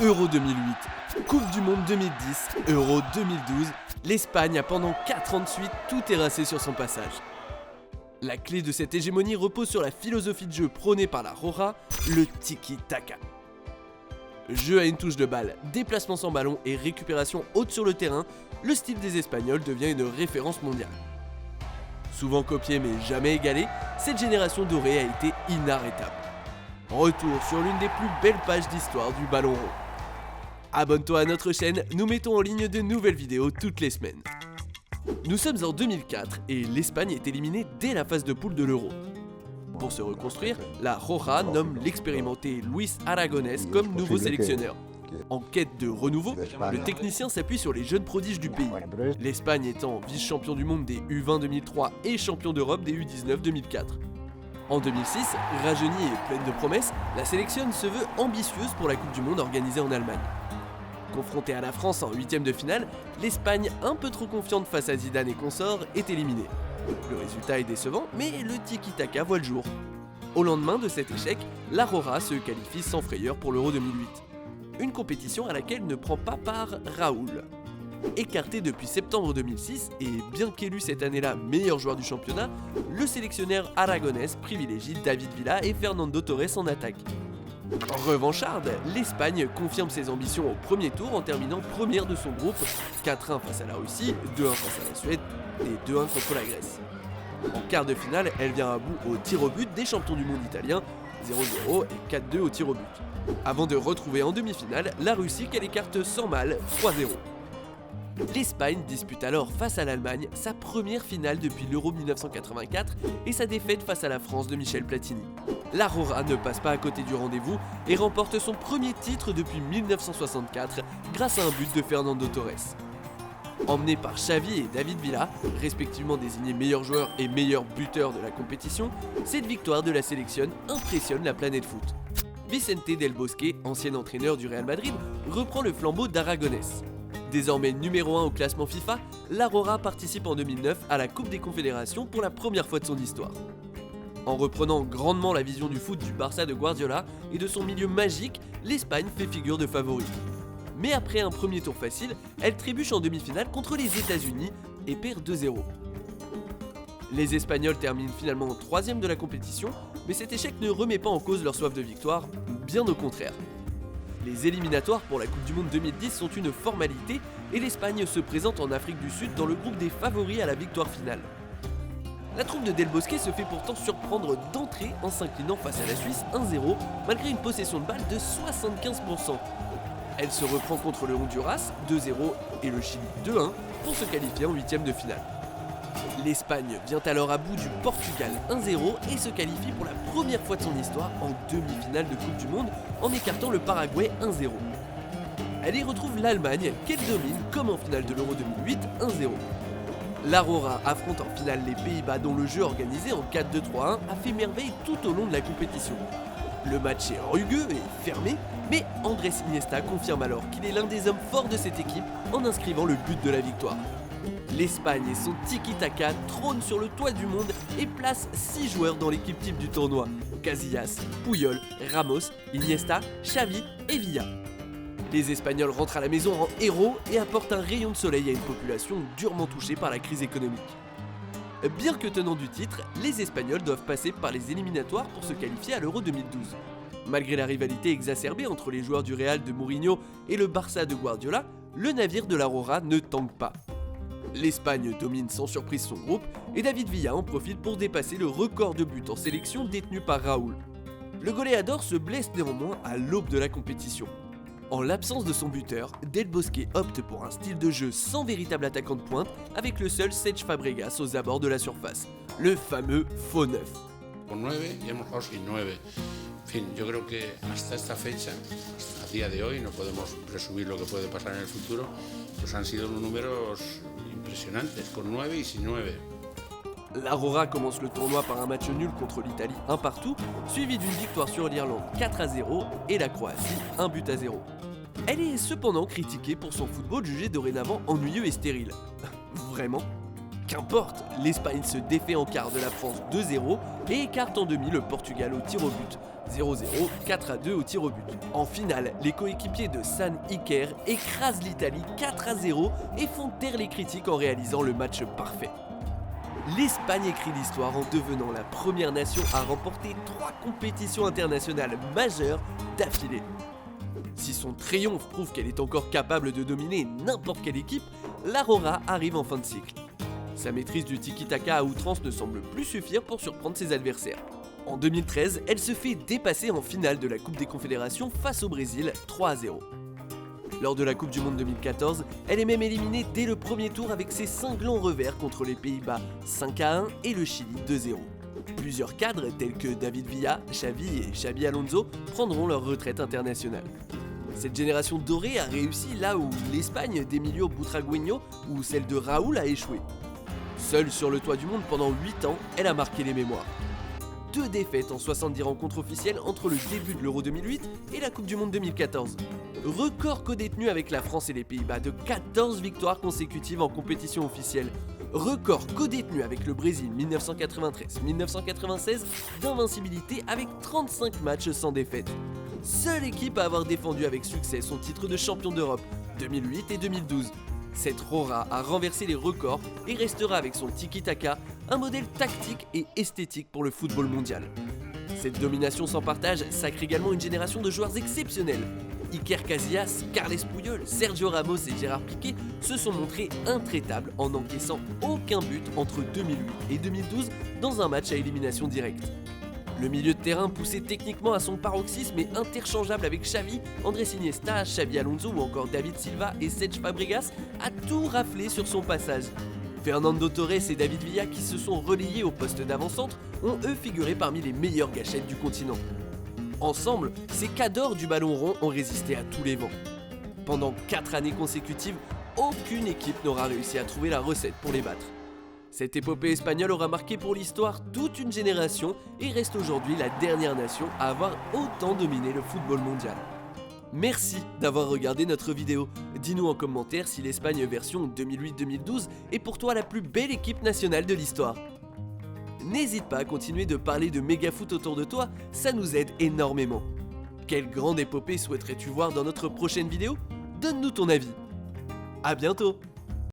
Euro 2008, Coupe du Monde 2010, Euro 2012, l'Espagne a pendant 4 ans de suite tout terrassé sur son passage. La clé de cette hégémonie repose sur la philosophie de jeu prônée par la Roja, le tiki-taka. Jeu à une touche de balle, déplacement sans ballon et récupération haute sur le terrain, le style des Espagnols devient une référence mondiale. Souvent copié mais jamais égalé, cette génération dorée a été inarrêtable. Retour sur l'une des plus belles pages d'histoire du ballon rond. Abonne-toi à notre chaîne, nous mettons en ligne de nouvelles vidéos toutes les semaines. Nous sommes en 2004 et l'Espagne est éliminée dès la phase de poule de l'Euro. Pour se reconstruire, la Roja nomme l'expérimenté Luis Aragonés comme nouveau sélectionneur. En quête de renouveau, le technicien s'appuie sur les jeunes prodiges du pays. L'Espagne étant vice-champion du monde des U20 2003 et champion d'Europe des U19 2004. En 2006, rajeunie et pleine de promesses, la sélection se veut ambitieuse pour la Coupe du Monde organisée en Allemagne. Confrontée à la France en huitième de finale, l'Espagne, un peu trop confiante face à Zidane et consorts, est éliminée. Le résultat est décevant, mais le tiki-taka voit le jour. Au lendemain de cet échec, la Roja se qualifie sans frayeur pour l'Euro 2008. Une compétition à laquelle ne prend pas part Raúl. Écarté depuis septembre 2006 et bien qu'élu cette année-là meilleur joueur du championnat, le sélectionneur aragonés privilégie David Villa et Fernando Torres en attaque. Revancharde, l'Espagne confirme ses ambitions au premier tour en terminant première de son groupe, 4-1 face à la Russie, 2-1 face à la Suède et 2-1 contre la Grèce. En quart de finale, elle vient à bout au tir au but des champions du monde italiens, 0-0 et 4-2 au tir au but. Avant de retrouver en demi-finale la Russie qu'elle écarte sans mal, 3-0. L'Espagne dispute alors face à l'Allemagne sa première finale depuis l'Euro 1984 et sa défaite face à la France de Michel Platini. La Roja ne passe pas à côté du rendez-vous et remporte son premier titre depuis 1964 grâce à un but de Fernando Torres. Emmené par Xavi et David Villa, respectivement désignés meilleurs joueurs et meilleurs buteurs de la compétition, cette victoire de la sélection impressionne la planète foot. Vicente Del Bosque, ancien entraîneur du Real Madrid, reprend le flambeau d'Aragonés. Désormais numéro 1 au classement FIFA, la Roja participe en 2009 à la Coupe des Confédérations pour la première fois de son histoire. En reprenant grandement la vision du foot du Barça de Guardiola et de son milieu magique, l'Espagne fait figure de favori. Mais après un premier tour facile, elle trébuche en demi-finale contre les États-Unis et perd 2-0. Les Espagnols terminent finalement 3e de la compétition, mais cet échec ne remet pas en cause leur soif de victoire, bien au contraire. Les éliminatoires pour la Coupe du Monde 2010 sont une formalité et l'Espagne se présente en Afrique du Sud dans le groupe des favoris à la victoire finale. La troupe de Del Bosque se fait pourtant surprendre d'entrée en s'inclinant face à la Suisse 1-0 malgré une possession de balle de 75%. Elle se reprend contre le Honduras 2-0 et le Chili 2-1 pour se qualifier en 8e de finale. L'Espagne vient alors à bout du Portugal 1-0 et se qualifie pour la première fois de son histoire en demi-finale de Coupe du Monde en écartant le Paraguay 1-0. Elle y retrouve l'Allemagne qu'elle domine comme en finale de l'Euro 2008 1-0. La Roja affronte en finale les Pays-Bas dont le jeu organisé en 4-2-3-1 a fait merveille tout au long de la compétition. Le match est rugueux et fermé, mais Andrés Iniesta confirme alors qu'il est l'un des hommes forts de cette équipe en inscrivant le but de la victoire. L'Espagne et son tiki-taka trônent sur le toit du monde et placent 6 joueurs dans l'équipe type du tournoi. Casillas, Puyol, Ramos, Iniesta, Xavi et Villa. Les Espagnols rentrent à la maison en héros et apportent un rayon de soleil à une population durement touchée par la crise économique. Bien que tenant du titre, les Espagnols doivent passer par les éliminatoires pour se qualifier à l'Euro 2012. Malgré la rivalité exacerbée entre les joueurs du Real de Mourinho et le Barça de Guardiola, le navire de la Roja ne tangue pas. L'Espagne domine sans surprise son groupe et David Villa en profite pour dépasser le record de buts en sélection détenu par Raúl. Le goléador se blesse néanmoins à l'aube de la compétition. En l'absence de son buteur, Del Bosque opte pour un style de jeu sans véritable attaquant de pointe avec le seul Cesc Fabregas aux abords de la surface, le fameux faux neuf. Con 9 y hemos jugado sin 9. En fin, yo creo que hasta esta fecha, a día de hoy, no podemos presumir lo que puede pasar en el futuro, pues han sido unos números impresionantes, con 9 y sin 9. La Roja commence le tournoi par un match nul contre l'Italie 1 partout, suivi d'une victoire sur l'Irlande 4-0 et la Croatie 1-0. Elle est cependant critiquée pour son football jugé dorénavant ennuyeux et stérile. Vraiment ? Qu'importe, l'Espagne se défait en quart de la France 2-0 et écarte en demi le Portugal au tir au but, 0-0, 4-2 au tir au but. En finale, les coéquipiers de San Iker écrasent l'Italie 4-0 et font taire les critiques en réalisant le match parfait. L'Espagne écrit l'histoire en devenant la première nation à remporter 3 compétitions internationales majeures d'affilée. Si son triomphe prouve qu'elle est encore capable de dominer n'importe quelle équipe, la Rora arrive en fin de cycle. Sa maîtrise du tiki-taka à outrance ne semble plus suffire pour surprendre ses adversaires. En 2013, elle se fait dépasser en finale de la Coupe des Confédérations face au Brésil 3-0. Lors de la Coupe du Monde 2014, elle est même éliminée dès le premier tour avec ses cinglants revers contre les Pays-Bas 5-1 et le Chili 2-0. Plusieurs cadres tels que David Villa, Xavi et Xabi Alonso prendront leur retraite internationale. Cette génération dorée a réussi là où l'Espagne d'Emilio Butragueño ou celle de Raúl a échoué. Seule sur le toit du monde pendant 8 ans, elle a marqué les mémoires. 2 défaites en 70 rencontres officielles entre le début de l'Euro 2008 et la Coupe du Monde 2014. Record co-détenu avec la France et les Pays-Bas de 14 victoires consécutives en compétition officielle. Record co-détenu avec le Brésil 1993-1996 d'invincibilité avec 35 matchs sans défaite. Seule équipe à avoir défendu avec succès son titre de champion d'Europe 2008 et 2012. Cette Rora a renversé les records et restera avec son tiki-taka un modèle tactique et esthétique pour le football mondial. Cette domination sans partage sacre également une génération de joueurs exceptionnels. Iker Casillas, Carles Puyol, Sergio Ramos et Gérard Piqué se sont montrés intraitables en n'encaissant aucun but entre 2008 et 2012 dans un match à élimination directe. Le milieu de terrain poussé techniquement à son paroxysme et interchangeable avec Xavi, Andrés Iniesta, Xabi Alonso ou encore David Silva et Cesc Fabregas a tout raflé sur son passage. Fernando Torres et David Villa, qui se sont relayés au poste d'avant-centre, ont eux figuré parmi les meilleures gâchettes du continent. Ensemble, ces cadors du ballon rond ont résisté à tous les vents. Pendant 4 années consécutives, aucune équipe n'aura réussi à trouver la recette pour les battre. Cette épopée espagnole aura marqué pour l'histoire toute une génération et reste aujourd'hui la dernière nation à avoir autant dominé le football mondial. Merci d'avoir regardé notre vidéo. Dis-nous en commentaire si l'Espagne version 2008-2012 est pour toi la plus belle équipe nationale de l'histoire. N'hésite pas à continuer de parler de méga-foot autour de toi, ça nous aide énormément. Quelle grande épopée souhaiterais-tu voir dans notre prochaine vidéo ? Donne-nous ton avis. À bientôt.